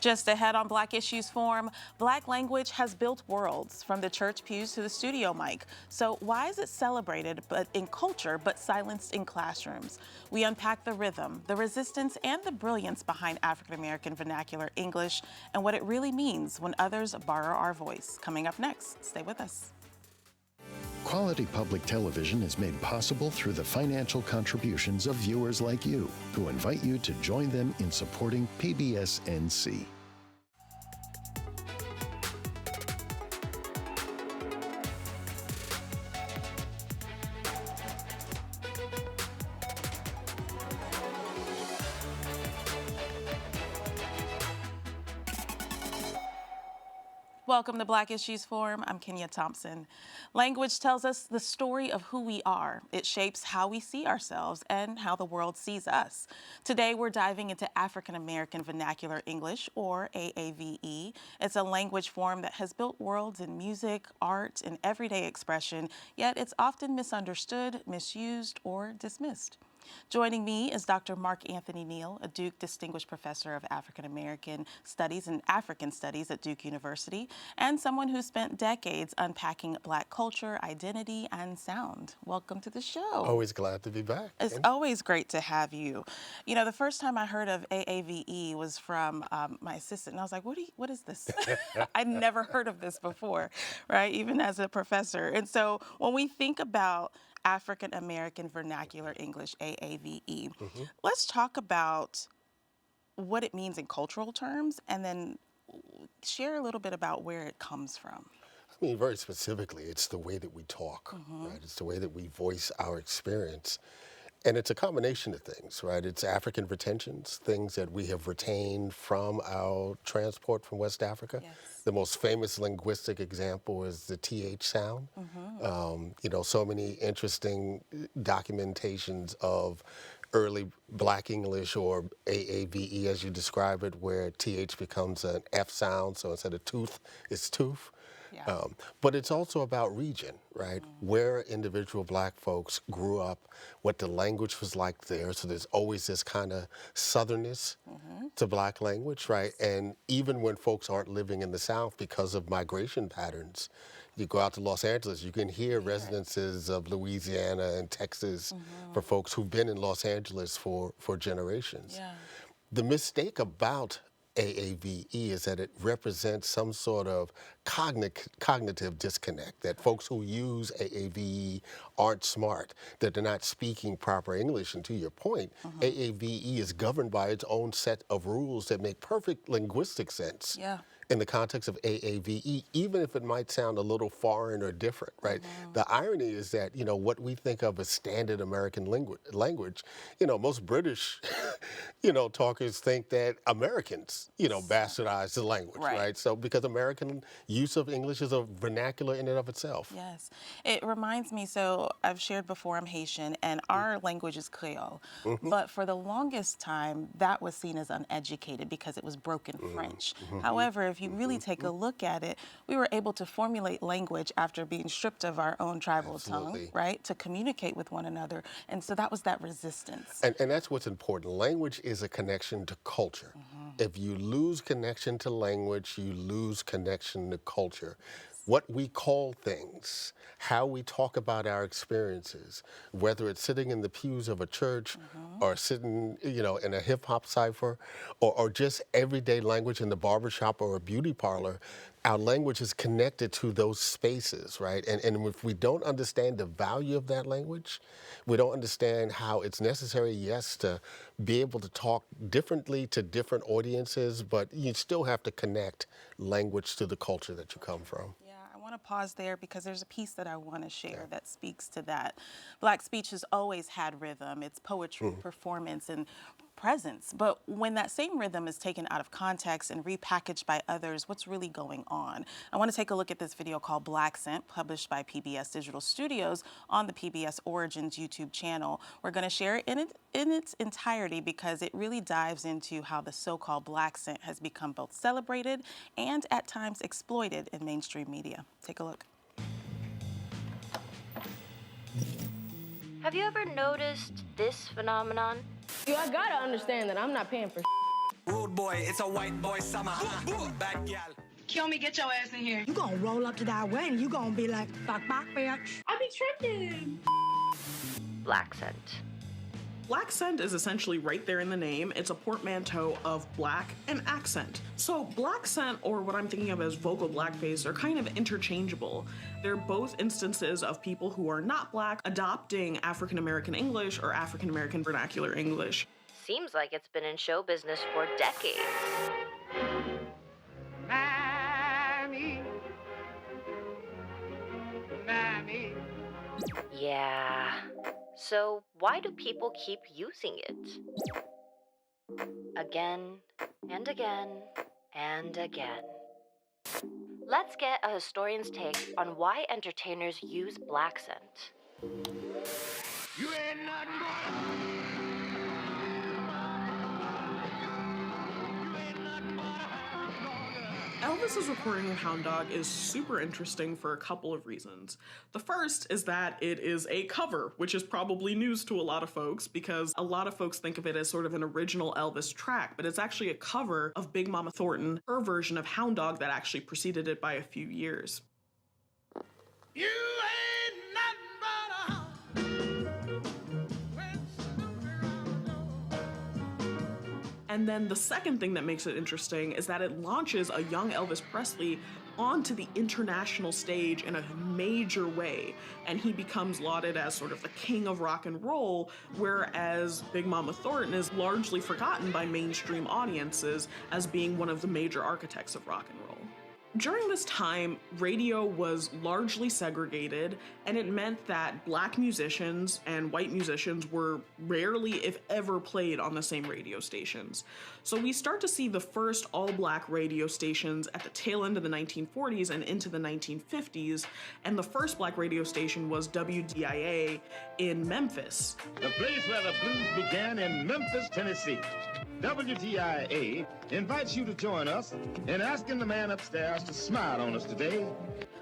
Just ahead on Black Issues Forum, Black language has built worlds, from the church pews to the studio mic. So why is it celebrated but in culture but silenced in classrooms? We unpack the rhythm, the resistance, and the brilliance behind African American vernacular English and what it really means when others borrow our voice. Coming up next, stay with us. Quality public television is made possible through the financial contributions of viewers like you, who invite you to join them in supporting PBS-NC. Welcome to Black Issues Forum. I'm Kenya Thompson. Language tells us the story of who we are. It shapes how we see ourselves and how the world sees us. Today, we're diving into African American Vernacular English, or AAVE. It's a language form that has built worlds in music, art, and everyday expression, yet it's often misunderstood, misused, or dismissed. Joining me is Dr. Mark Anthony Neal, a Duke Distinguished Professor of African American Studies and African Studies at Duke University, and someone who spent decades unpacking Black culture, identity, and sound. Welcome to the show. Always glad to be back. It's always great to have you. You know, the first time I heard of AAVE was from my assistant, and I was like, what is this? I'd never heard of this before, right? Even as a professor. And so when we think about African American Vernacular English, AAVE. Let's talk about what it means in cultural terms, and then share a little bit about where it comes from. I mean, very specifically, it's the way that we talk, right? It's the way that we voice our experience. And it's a combination of things, right? It's African retentions, things that we have retained from our transport from West Africa. Yes. The most famous linguistic example is the TH sound. You know, so many interesting documentations of early Black English, or AAVE as you describe it, where TH becomes an F sound, so instead of tooth, it's tooth. Yeah. But it's also about region, right? Where individual Black folks grew up, what the language was like there. So there's always this kind of southernness to Black language, right? And even when folks aren't living in the South because of migration patterns, you go out to Los Angeles, you can hear resonances of Louisiana and Texas for folks who've been in Los Angeles for generations. Yeah. The mistake about AAVE is that it represents some sort of cognitive disconnect, that folks who use AAVE aren't smart, that they're not speaking proper English. And to your point, AAVE is governed by its own set of rules that make perfect linguistic sense. Yeah. In the context of AAVE, even if it might sound a little foreign or different, right? The irony is that, you know, what we think of as standard American language, you know, most British, you know, talkers think that Americans, you know, bastardize the language, right? So because American use of English is a vernacular in and of itself. Yes. It reminds me, so I've shared before, I'm Haitian, and our language is Creole. But for the longest time, that was seen as uneducated because it was broken French. However, if you really take a look at it, we were able to formulate language after being stripped of our own tribal tongue, right, to communicate with one another. And so that was that resistance. And that's what's important. Language is a connection to culture. If you lose connection to language, you lose connection to culture. What we call things, how we talk about our experiences, whether it's sitting in the pews of a church or sitting, you know, in a hip hop cipher, or just everyday language in the barbershop or a beauty parlor, our language is connected to those spaces, right? And if we don't understand the value of that language, we don't understand how it's necessary, yes, to be able to talk differently to different audiences, but you still have to connect language to the culture that you come from. I want to pause there because there's a piece that I want to share that speaks to that. Black speech has always had rhythm. It's poetry, performance, and presence. But when that same rhythm is taken out of context and repackaged by others, what's really going on? I want to take a look at this video called Blaccent, published by PBS Digital Studios on the PBS Origins YouTube channel. We're going to share it in its entirety because it really dives into how the so-called Blaccent has become both celebrated and at times exploited in mainstream media. Take a look. Have you ever noticed this phenomenon? I gotta understand that I'm not paying for Rude boy, it's a white boy summer. Bad gal. Kill me, get your ass in here. You gonna roll up to that wedding, you gonna be like, fuck, bitch. I be tripping. Black scent. Black scent is essentially right there in the name. It's a portmanteau of black and accent. So black scent, or what I'm thinking of as vocal blackface, are kind of interchangeable. They're both instances of people who are not black adopting African American English or African American vernacular English. Seems like it's been in show business for decades. Mammy. Yeah. So why do people keep using it? Again and again and again. Let's get a historian's take on why entertainers use black scent. You ain't nothing but Elvis's recording of Hound Dog is super interesting for a couple of reasons. The first is that it is a cover, which is probably news to a lot of folks because a lot of folks think of it as sort of an original Elvis track, but it's actually a cover of Big Mama Thornton, her version of Hound Dog that actually preceded it by a few years. you ain't nothing but a hound. And then the second thing that makes it interesting is that it launches a young Elvis Presley onto the international stage in a major way, and he becomes lauded as sort of the king of rock and roll, whereas Big Mama Thornton is largely forgotten by mainstream audiences as being one of the major architects of rock and roll. During this time, radio was largely segregated, and it meant that black musicians and white musicians were rarely, if ever, played on the same radio stations. So we start to see the first all-black radio stations at the tail end of the 1940s and into the 1950s, and the first black radio station was WDIA in Memphis. The place where the blues began in Memphis, Tennessee. WTIA invites you to join us in asking the man upstairs to smile on us today.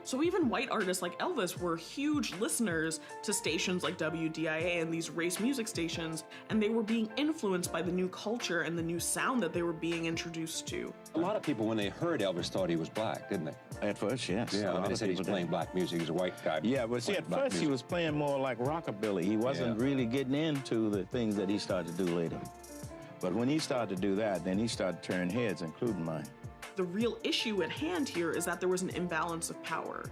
So even white artists like Elvis were huge listeners to stations like WDIA and these race music stations, and they were being influenced by the new culture and the new sound that they were being introduced to. A lot of people, when they heard Elvis, thought he was black, didn't they? At first, yes. Yeah, I mean, they said he's playing black music. He's a white guy. Yeah, but see, at first he was playing more like rockabilly. He wasn't really getting into the things that he started to do later. But when he started to do that, then he started to turn heads, including mine. The real issue at hand here is that there was an imbalance of power.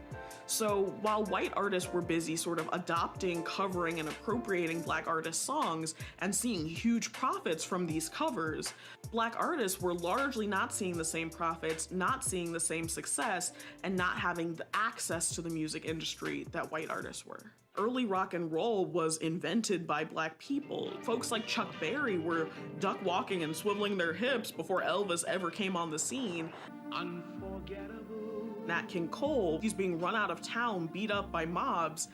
So while white artists were busy sort of adopting, covering, and appropriating black artists' songs and seeing huge profits from these covers, black artists were largely not seeing the same profits, not seeing the same success, and not having the access to the music industry that white artists were. Early rock and roll was invented by black people. Folks like Chuck Berry were duck walking and swiveling their hips before Elvis ever came on the scene. Unforgettable. Nat King Cole, he's being run out of town, beat up by mobs.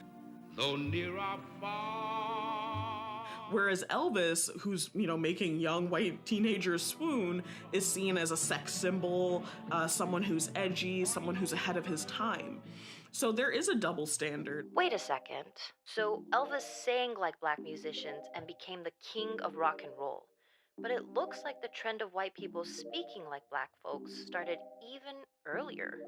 Though near or far. Whereas Elvis, who's, making young white teenagers swoon, is seen as a sex symbol, someone who's edgy, someone who's ahead of his time. So there is a double standard. Wait a second. So Elvis sang like black musicians and became the king of rock and roll. But it looks like the trend of white people speaking like black folks started even earlier.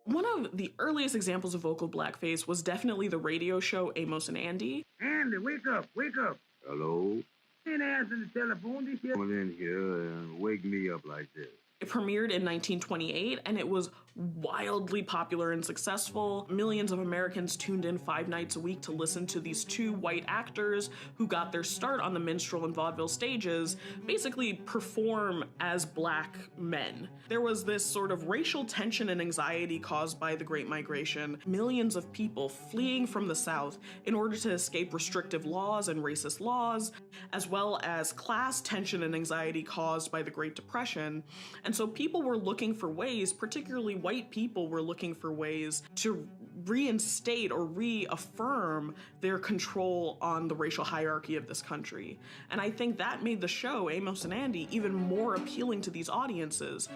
One of the earliest examples of vocal blackface was definitely the radio show Amos and Andy. Andy, wake up, wake up. Hello? Ain't answering the telephone. This here. Come in here and wake me up like this. It premiered in 1928, and it was wildly popular and successful. Millions of Americans tuned in 5 nights a week to listen to these two white actors who got their start on the minstrel and vaudeville stages basically perform as black men. There was this sort of racial tension and anxiety caused by the Great Migration, millions of people fleeing from the South in order to escape restrictive laws and racist laws, as well as class tension and anxiety caused by the Great Depression. And so people were looking for ways, particularly white people were looking for ways to reinstate or reaffirm their control on the racial hierarchy of this country. And I think that made the show, Amos and Andy, even more appealing to these audiences.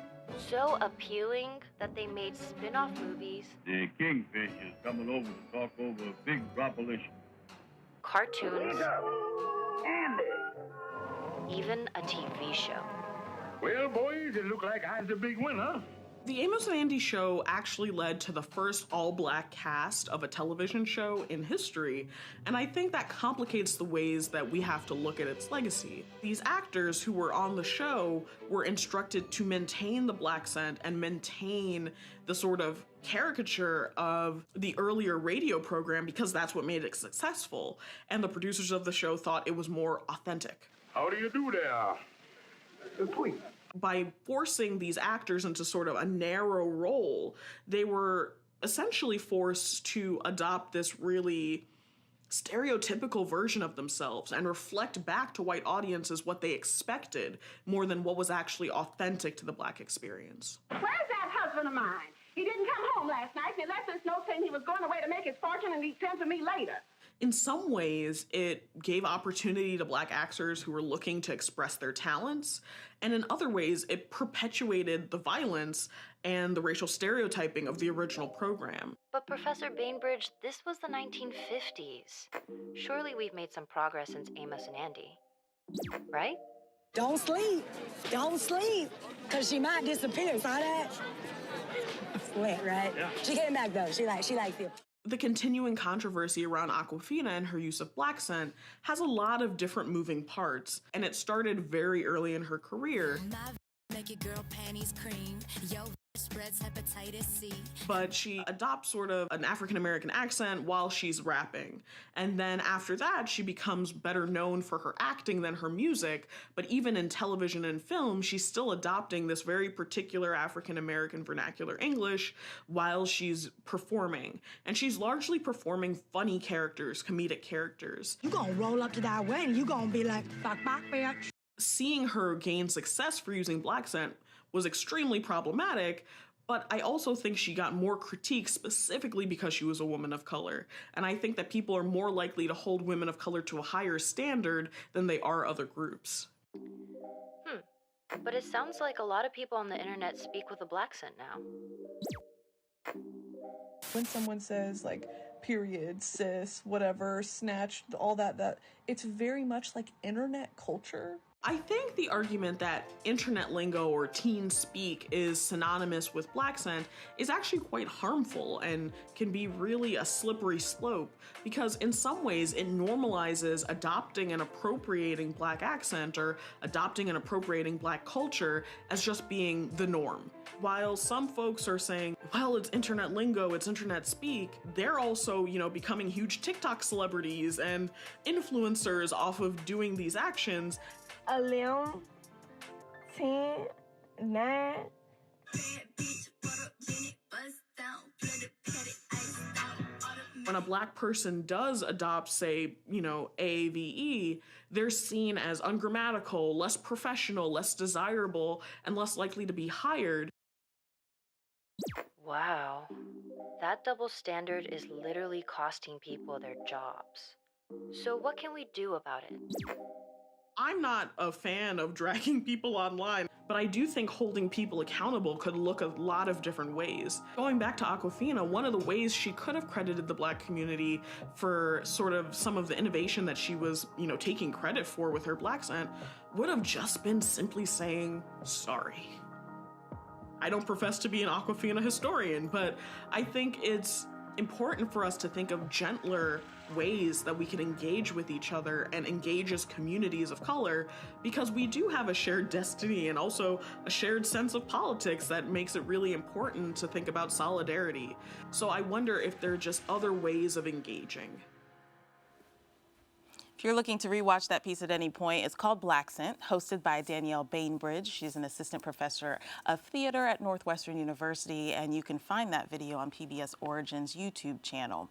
So appealing that they made spin-off movies. The Kingfish is coming over to talk over a big proposition. Cartoons. Even a TV show. Well, boys, it look like I's the big winner. The Amos and Andy show actually led to the first all-black cast of a television show in history, and I think that complicates the ways that we have to look at its legacy. These actors who were on the show were instructed to maintain the black scent and maintain the sort of caricature of the earlier radio program because that's what made it successful, and the producers of the show thought it was more authentic. How do you do there? The queen. By forcing these actors into sort of a narrow role, they were essentially forced to adopt this really stereotypical version of themselves and reflect back to white audiences what they expected more than what was actually authentic to the black experience. Where's that husband of mine? He didn't come home last night, and he left us note saying he was going away to make his fortune and he'd send to me later. In some ways, it gave opportunity to black actors who were looking to express their talents, and in other ways, it perpetuated the violence and the racial stereotyping of the original program. But Professor Bainbridge, this was the 1950s. Surely we've made some progress since Amos and Andy, right? Don't sleep. Don't sleep. Because she might disappear. Saw that? Sweet, right? Yeah. She came back, though. She likes it. The continuing controversy around Awkwafina and her use of black scent has a lot of different moving parts, and it started very early in her career. Make your girl panties cream. Yo, spreads hepatitis C. But she adopts sort of an African-American accent while she's rapping. And then after that, she becomes better known for her acting than her music. But even in television and film, she's still adopting this very particular African-American vernacular English while she's performing. And she's largely performing funny characters, comedic characters. You gonna roll up to that wedding, you gonna be like, fuck, bitch. Seeing her gain success for using black scent was extremely problematic, but I also think she got more critique specifically because she was a woman of color. And I think that people are more likely to hold women of color to a higher standard than they are other groups. But it sounds like a lot of people on the internet speak with a black scent now. When someone says, like, period, cis, whatever, snatch, all that, it's very much like internet culture. I think the argument that internet lingo or teen speak is synonymous with black scent is actually quite harmful and can be really a slippery slope because in some ways it normalizes adopting and appropriating black accent or adopting and appropriating black culture as just being the norm. While some folks are saying, well, it's internet lingo, it's internet speak, they're also, becoming huge TikTok celebrities and influencers off of doing these actions. 11, 10, 9. When a black person does adopt, say, AAVE, they're seen as ungrammatical, less professional, less desirable, and less likely to be hired. Wow. That double standard is literally costing people their jobs. So what can we do about it? I'm not a fan of dragging people online, but I do think holding people accountable could look a lot of different ways. Going back to Awkwafina, one of the ways she could have credited the black community for sort of some of the innovation that she was, taking credit for with her black scent would have just been simply saying, sorry. I don't profess to be an Awkwafina historian, but I think it's important for us to think of gentler ways that we can engage with each other and engage as communities of color, because we do have a shared destiny and also a shared sense of politics that makes it really important to think about solidarity. So I wonder if there are just other ways of engaging. If you're looking to rewatch that piece at any point, it's called Black Scent, hosted by Danielle Bainbridge. She's an assistant professor of theater at Northwestern University, and you can find that video on PBS Origins YouTube channel.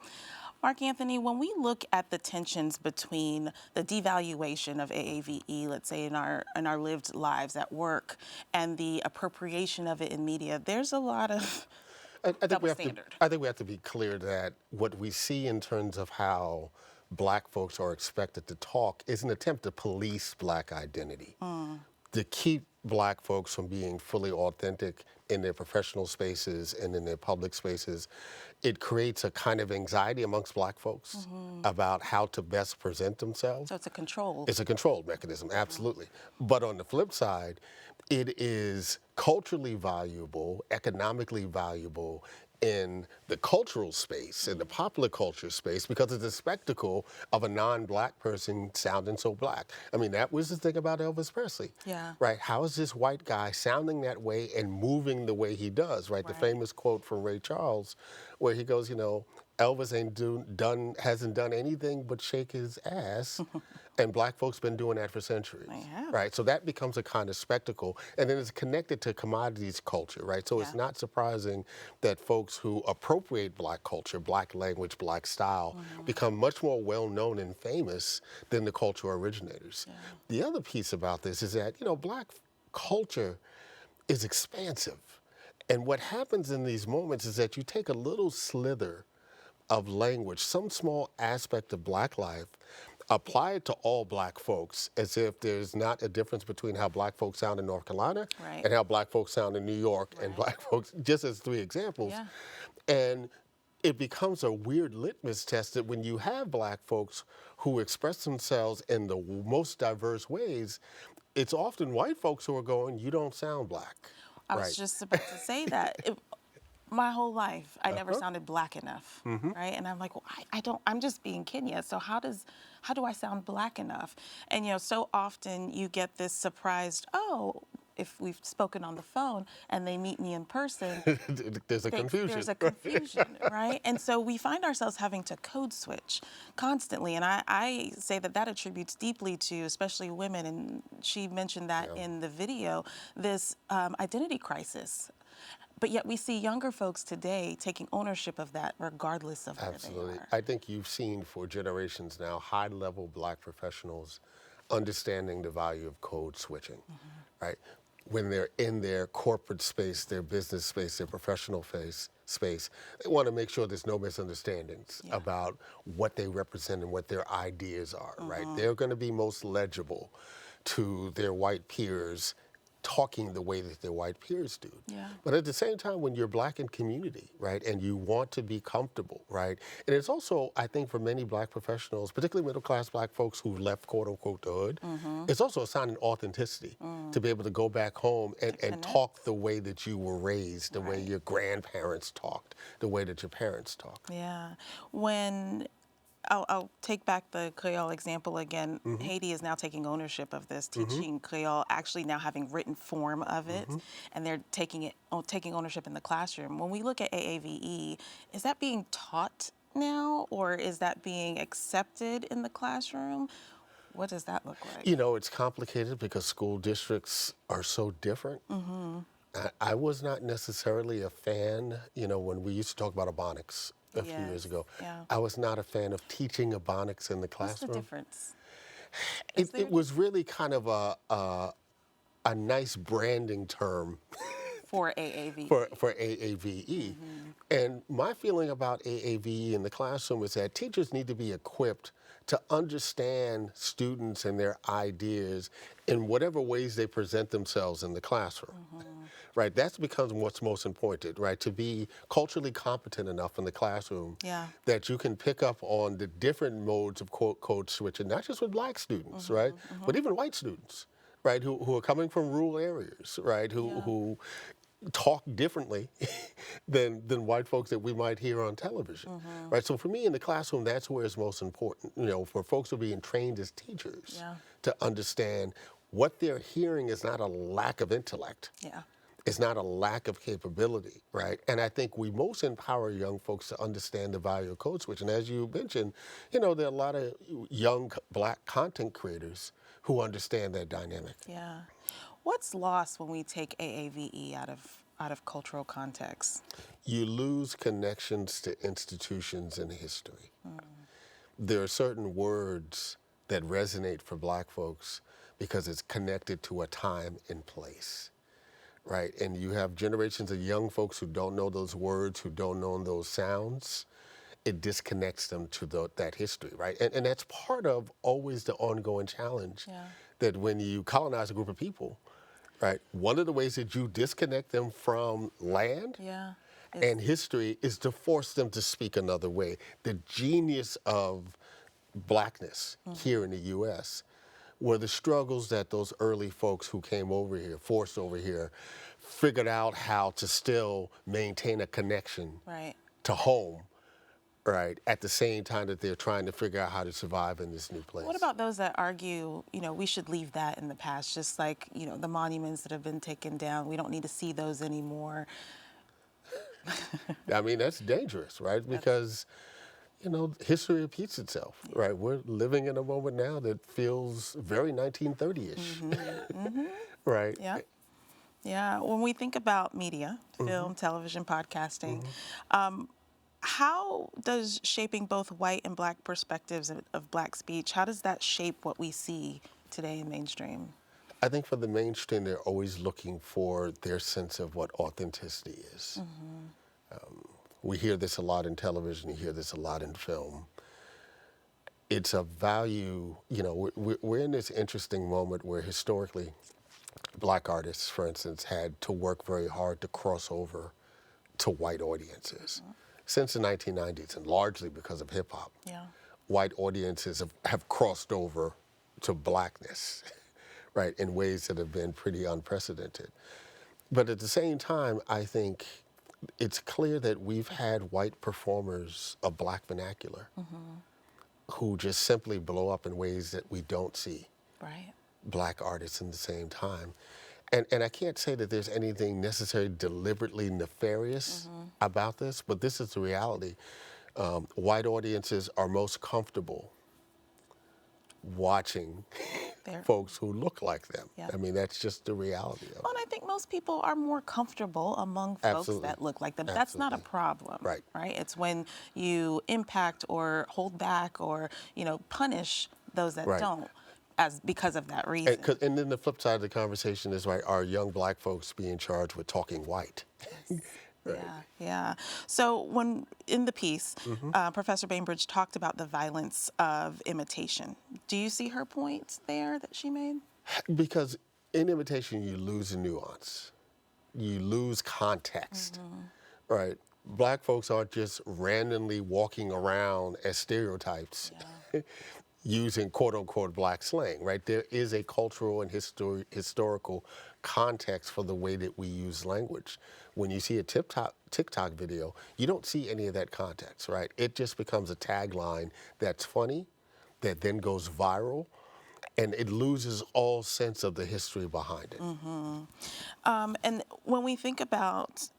Mark Anthony, when we look at the tensions between the devaluation of AAVE, let's say in our lived lives at work, and the appropriation of it in media, there's a lot of double standard. I think we have to be clear that what we see in terms of how black folks are expected to talk is an attempt to police black identity, to keep black folks from being fully authentic in their professional spaces and in their public spaces. It creates a kind of anxiety amongst black folks about how to best present themselves. So it's a control. It's a control mechanism, absolutely. But on the flip side, it is culturally valuable, economically valuable in the cultural space, in the popular culture space, because it's a spectacle of a non-black person sounding so black. I mean, that was the thing about Elvis Presley. Yeah. Right? How is this white guy sounding that way and moving the way he does, right? The famous quote from Ray Charles, where he goes, you know, Elvis hasn't done anything but shake his ass, and black folks been doing that for centuries, right? So that becomes a kind of spectacle, and then it's connected to commodities culture, right? So it's not surprising that folks who appropriate black culture, black language, black style, become much more well-known and famous than the cultural originators. The other piece about this is that, you know, black culture is expansive. And what happens in these moments is that you take a little slither of language, some small aspect of black life, apply it to all black folks as if there's not a difference between how black folks sound in North Carolina and how black folks sound in New York and black folks, just as 3 examples. And it becomes a weird litmus test that when you have black folks who express themselves in the most diverse ways, it's often white folks who are going, you don't sound black. I was just about to say that. My whole life, I never sounded black enough, right? And I'm like, well, I'm just being Kenya, so how do I sound black enough? And, you know, so often you get this surprised, oh, if we've spoken on the phone and they meet me in person, there's a confusion. There's a confusion, right? And so we find ourselves having to code switch constantly. And I say that attributes deeply to especially women, and she mentioned that in the video, this identity crisis. But yet we see younger folks today taking ownership of that regardless of where they are. I think you've seen for generations now high-level black professionals understanding the value of code switching, right? When they're in their corporate space, their business space, their professional space, they want to make sure there's no misunderstandings about what they represent and what their ideas are, right? They're going to be most legible to their white peers talking the way that their white peers do. But at the same time, when you're black in community, right, and you want to be comfortable, right, and it's also, I think for many black professionals, particularly middle-class black folks who've left, quote-unquote, the hood, it's also a sign of authenticity to be able to go back home and talk the way that you were raised, the way your grandparents talked, the way that your parents talked. Yeah. When I'll take back the Creole example again. Haiti is now taking ownership of this, teaching Creole, actually now having written form of it, and they're taking ownership in the classroom. When we look at AAVE, is that being taught now, or is that being accepted in the classroom? What does that look like? You know, it's complicated because school districts are so different. I was not necessarily a fan, you know, when we used to talk about Ebonics a few years ago. I was not a fan of teaching Ebonics in the classroom. What's the difference? It was really kind of a nice branding term for AAVE. For AAVE. And my feeling about AAVE in the classroom is that teachers need to be equipped to understand students and their ideas in whatever ways they present themselves in the classroom. Right, that becomes what's most important, right? To be culturally competent enough in the classroom that you can pick up on the different modes of code switching, not just with black students, right? But even white students, right? Who are coming from rural areas, right? Who talk differently than white folks that we might hear on television, right? So for me in the classroom, that's where it's most important, you know, for folks who are being trained as teachers to understand what they're hearing is not a lack of intellect. It's not a lack of capability, right? And I think we most empower young folks to understand the value of code switch. And as you mentioned, you know, there are a lot of young black content creators who understand that dynamic. Yeah. What's lost when we take AAVE out of cultural context? You lose connections to institutions and history. There are certain words that resonate for black folks because it's connected to a time and place. Right, and you have generations of young folks who don't know those words, who don't know those sounds. It disconnects them to that history, right? And that's part of always the ongoing challenge that when you colonize a group of people, right, one of the ways that you disconnect them from land and history is to force them to speak another way. The genius of blackness here in the U.S. were the struggles that those early folks who came over here, forced over here, figured out how to still maintain a connection Right. to home, right, at the same time that they're trying to figure out how to survive in this new place. What about those that argue, we should leave that in the past, just like, the monuments that have been taken down, we don't need to see those anymore? I mean, that's dangerous, right? Because, history repeats itself, right? We're living in a moment now that feels very 1930-ish, right? Yeah. Yeah. When we think about media, film, television, podcasting, how does shaping both white and black perspectives of black speech, how does that shape what we see today in mainstream? I think for the mainstream, they're always looking for their sense of what authenticity is. We hear this a lot in television, you hear this a lot in film. It's a value, we're in this interesting moment where historically, black artists, for instance, had to work very hard to cross over to white audiences. Since the 1990s, and largely because of hip hop, white audiences have crossed over to blackness, right, in ways that have been pretty unprecedented. But at the same time, I think it's clear that we've had white performers of black vernacular who just simply blow up in ways that we don't see black artists in the same time. And I can't say that there's anything necessarily deliberately nefarious about this, but this is the reality. White audiences are most comfortable watching folks who look like them. I mean, that's just the reality of it. Well, and I think most people are more comfortable among folks that look like them. That's not a problem, right? It's when you impact or hold back or, punish those that don't. Because of that reason. And then the flip side of the conversation is, right, are young black folks being charged with talking white? Yeah. So when in the piece, Professor Bainbridge talked about the violence of imitation. Do you see her point there that she made? Because in imitation, you lose a nuance. You lose context, right? Black folks aren't just randomly walking around as stereotypes. Using quote-unquote black slang, right? There is a cultural and historical context for the way that we use language. When you see a TikTok video, you don't see any of that context, right? It just becomes a tagline that's funny, that then goes viral, and it loses all sense of the history behind it. And when we think about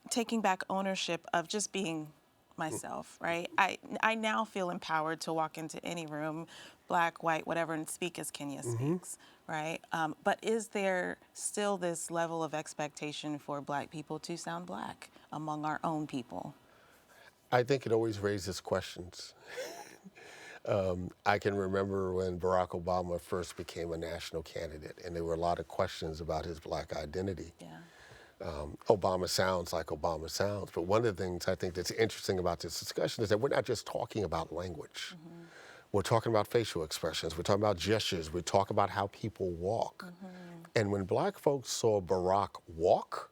taking back ownership of just being myself, right? I now feel empowered to walk into any room, black, white, whatever, and speak as Kenya speaks, right? But is there still this level of expectation for black people to sound black among our own people? I think it always raises questions. I can remember when Barack Obama first became a national candidate, and there were a lot of questions about his black identity. Obama sounds like Obama sounds, but one of the things I think that's interesting about this discussion is that we're not just talking about language. We're talking about facial expressions, we're talking about gestures, we talk about how people walk. And when black folks saw Barack walk,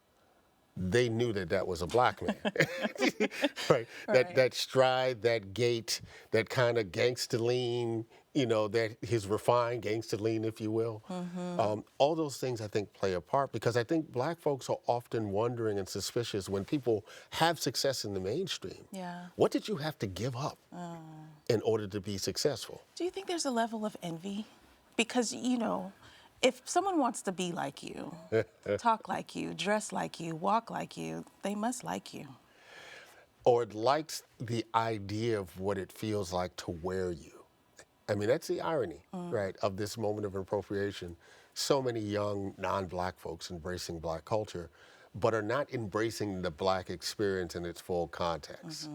they knew that that was a black man, right? That stride, that gait, that kind of gangster lean, that his refined gangster lean, if you will. All those things I think play a part because I think black folks are often wondering and suspicious when people have success in the mainstream. What did you have to give up in order to be successful? Do you think there's a level of envy? Because, if someone wants to be like you, talk like you, dress like you, walk like you, they must like you. Or it likes the idea of what it feels like to wear you. I mean, that's the irony, right, of this moment of appropriation. So many young non-black folks embracing black culture, but are not embracing the black experience in its full context.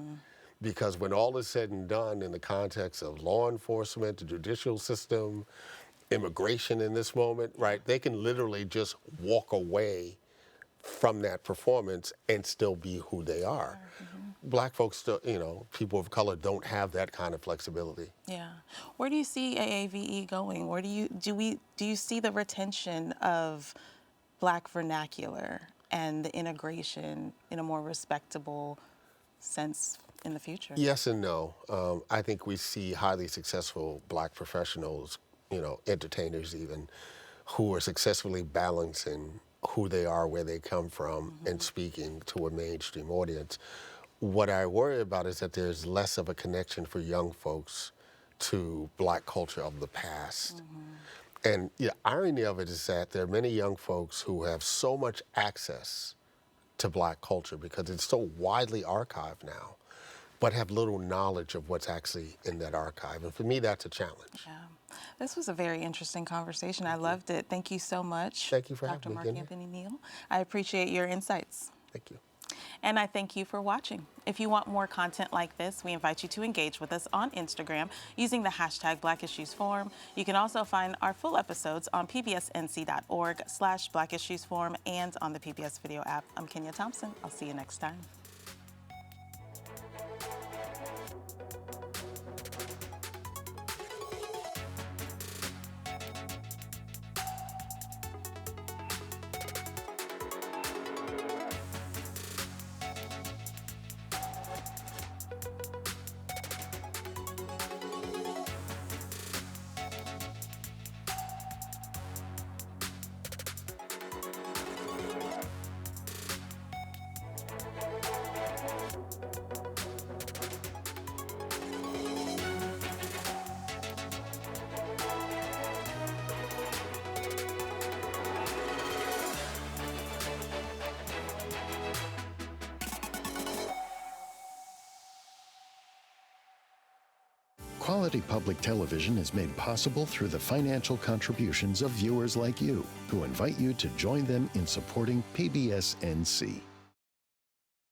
Because when all is said and done in the context of law enforcement, the judicial system, immigration in this moment, right, they can literally just walk away from that performance and still be who they are. Black folks still, people of color don't have that kind of flexibility. Yeah. Where do you see AAVE going? Where do you see the retention of black vernacular and the integration in a more respectable sense in the future? Yes and no. I think we see highly successful black professionals entertainers even, who are successfully balancing who they are, where they come from, and speaking to a mainstream audience. What I worry about is that there's less of a connection for young folks to Black culture of the past. And the irony of it is that there are many young folks who have so much access to Black culture because it's so widely archived now, but have little knowledge of what's actually in that archive. And for me, that's a challenge. Yeah. This was a very interesting conversation. I loved it. Thank you so much. Thank you for Dr. having me, Mark Kenya. Anthony Neal. I appreciate your insights. Thank you. And I thank you for watching. If you want more content like this, we invite you to engage with us on Instagram using the hashtag Black Issues Forum. You can also find our full episodes on pbsnc.org/Black Issues Forum and on the PBS Video app. I'm Kenya Thompson. I'll see you next time. Quality public television is made possible through the financial contributions of viewers like you, who invite you to join them in supporting PBS NC.